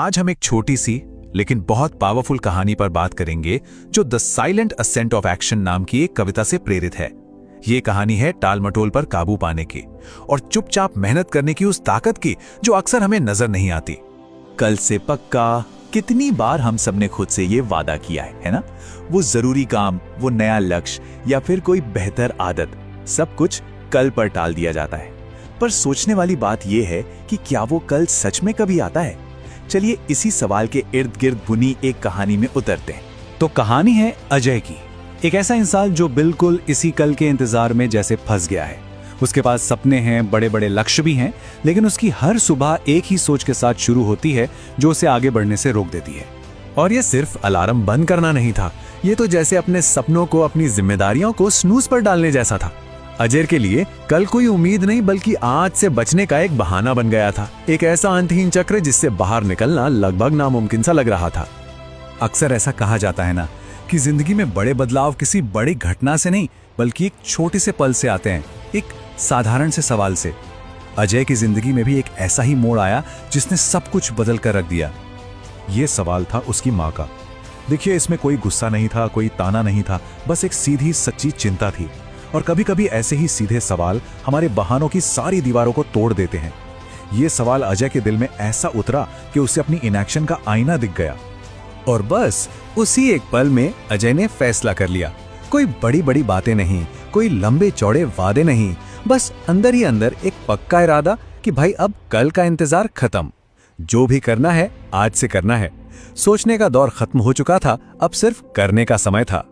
आज हम एक छोटी सी लेकिन बहुत पावरफुल कहानी पर बात करेंगे जो the silent ascent of action नाम की एक कविता से प्रेरित है। ये कहानी है टालमटोल पर काबू पाने की और चुपचाप मेहनत करने की उस ताकत की जो अक्सर हमें नजर नहीं आती। कल से पक्का, कितनी बार हम सबने खुद से ये वादा किया है ना? वो जरूरी काम, वो नया लक्ष्य या फिर कोई बेहतर आदत, सब कुछ कल पर टाल दिया जाता है। पर सोचने वाली बात यह है कि क्या वो कल सच में कभी आता है? चलिए इसी सवाल के इर्द गिर्द बुनी एक कहानी में उतरते हैं। तो कहानी है अजय की, एक ऐसा इंसान जो बिल्कुल इसी कल के इंतजार में जैसे फंस गया है। उसके पास सपने हैं, बड़े बड़े लक्ष्य भी हैं, लेकिन उसकी हर सुबह एक ही सोच के साथ शुरू होती है जो उसे आगे बढ़ने से रोक देती है। और ये सिर्फ अलार्म बंद करना नहीं था, ये तो जैसे अपने सपनों को, अपनी जिम्मेदारियों को स्नूज पर डालने जैसा था। अजय के लिए कल कोई उम्मीद नहीं बल्कि आज से बचने का एक बहाना बन गया था, एक ऐसा अंतहीन चक्र जिससे बाहर निकलना लगभग नामुमकिन सा लग रहा था। अक्सर ऐसा कहा जाता है ना कि जिंदगी में बड़े बदलाव किसी बड़ी घटना से नहीं बल्कि एक छोटे से पल से आते हैं, एक साधारण से सवाल से। अजय की जिंदगी में भी एक ऐसा ही मोड़ आया जिसने सब कुछ बदल कर रख दिया। ये सवाल था उसकी माँ का। देखिए, इसमें कोई गुस्सा नहीं था, कोई ताना नहीं था, बस एक सीधी सच्ची चिंता थी। और कभी कभी ऐसे ही सीधे सवाल हमारे बहानों की सारी दीवारों को तोड़ देते हैं। ये सवाल अजय के दिल में ऐसा उतरा कि उसे अपनी इनएक्शन का आईना दिख गया। और बस उसी एक पल में अजय ने फैसला कर लिया। कोई बड़ी बड़ी बातें नहीं, कोई लंबे चौड़े वादे नहीं, बस अंदर ही अंदर एक पक्का इरादा कि भाई अब कल का इंतजार खत्म, जो भी करना है आज से करना है। सोचने का दौर खत्म हो चुका था, अब सिर्फ करने का समय था।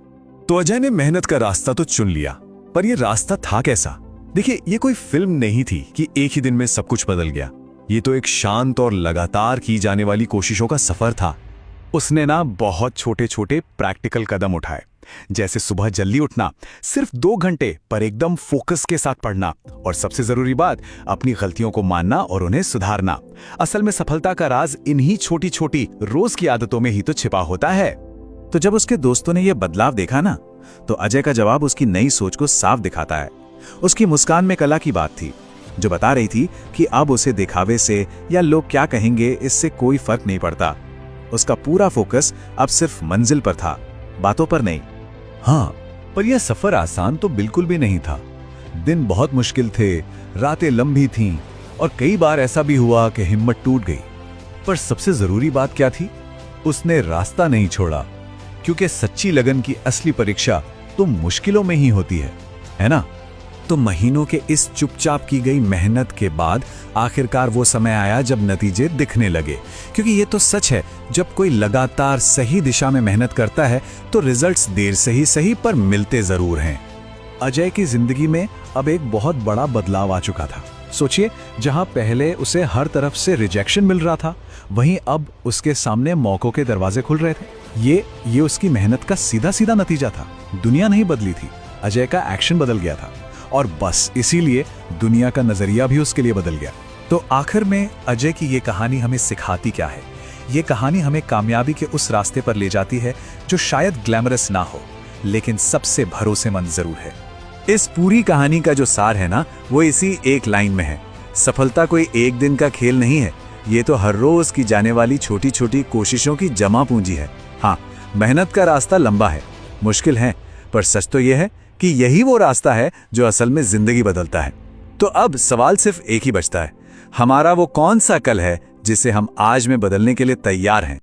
तो अजय ने मेहनत का रास्ता तो चुन लिया, पर यह रास्ता था कैसा? देखिए, ये कोई फिल्म नहीं थी कि एक ही दिन में सब कुछ बदल गया। ये तो एक शांत और लगातार की जाने वाली कोशिशों का सफर था। उसने ना बहुत छोटे छोटे प्रैक्टिकल कदम उठाए, जैसे सुबह जल्दी उठना, सिर्फ 2 घंटे पर एकदम फोकस के साथ पढ़ना, और सबसे जरूरी बात, अपनी गलतियों को मानना और उन्हें सुधारना। असल में सफलता का राज इन्हीं छोटी छोटी रोज की आदतों में ही तो छिपा होता है। तो जब उसके दोस्तों ने यह बदलाव देखा ना, तो अजय का जवाब उसकी नई सोच को साफ दिखाता है। उसकी मुस्कान में कला की बात थी, जो बता रही थी कि अब उसे दिखावे से या लोग क्या कहेंगे इससे कोई फर्क नहीं पड़ता। उसका पूरा फोकस अब सिर्फ मंजिल पर था, बातों पर नहीं। हाँ, पर यह सफर आसान तो बिल्कुल भी नहीं था। दिन बहुत मुश्किल थे, रातें लंबी थीं, और कई बार ऐसा भी हुआ कि हिम्मत टूट गई। पर सबसे जरूरी बात क्या थी? उसने रास्ता नहीं छोड़ा, क्योंकि सच्ची लगन की असली परीक्षा तो मुश्किलों में ही होती है ना? तो महीनों के इस चुपचाप की गई मेहनत के बाद आखिरकार वो समय आया जब नतीजे दिखने लगे। क्योंकि ये तो सच है, जब कोई लगातार सही दिशा में मेहनत करता है तो रिजल्ट्स देर से ही सही पर मिलते जरूर हैं। अजय की जिंदगी में अब एक बहुत बड़ा बदलाव आ चुका था। सोचिए, जहां पहले उसे हर तरफ से रिजेक्शन मिल रहा था, वहीं अब उसके सामने मौकों के दरवाजे खुल रहे थे। ये उसकी मेहनत का सीधा सीधा नतीजा था। दुनिया नहीं बदली थी, अजय का एक्शन बदल गया था, और बस इसीलिए दुनिया का नजरिया भी उसके लिए बदल गया। तो आखिर में अजय की ये कहानी हमें सिखाती क्या है? ये कहानी हमें कामयाबी के उस रास्ते पर ले जाती है जो शायद ग्लैमरस ना हो, लेकिन सबसे भरोसेमंद जरूर है। इस पूरी कहानी का जो सार है ना, वो इसी एक लाइन में है। सफलता कोई एक दिन का खेल नहीं है, ये तो हर रोज की जाने वाली छोटी छोटी कोशिशों की जमा पूंजी है। हाँ, मेहनत का रास्ता लंबा है, मुश्किल है, पर सच तो यह है कि यही वो रास्ता है जो असल में जिंदगी बदलता है। तो अब सवाल सिर्फ एक ही बचता है, हमारा वो कौन सा कल है जिसे हम आज में बदलने के लिए तैयार हैं?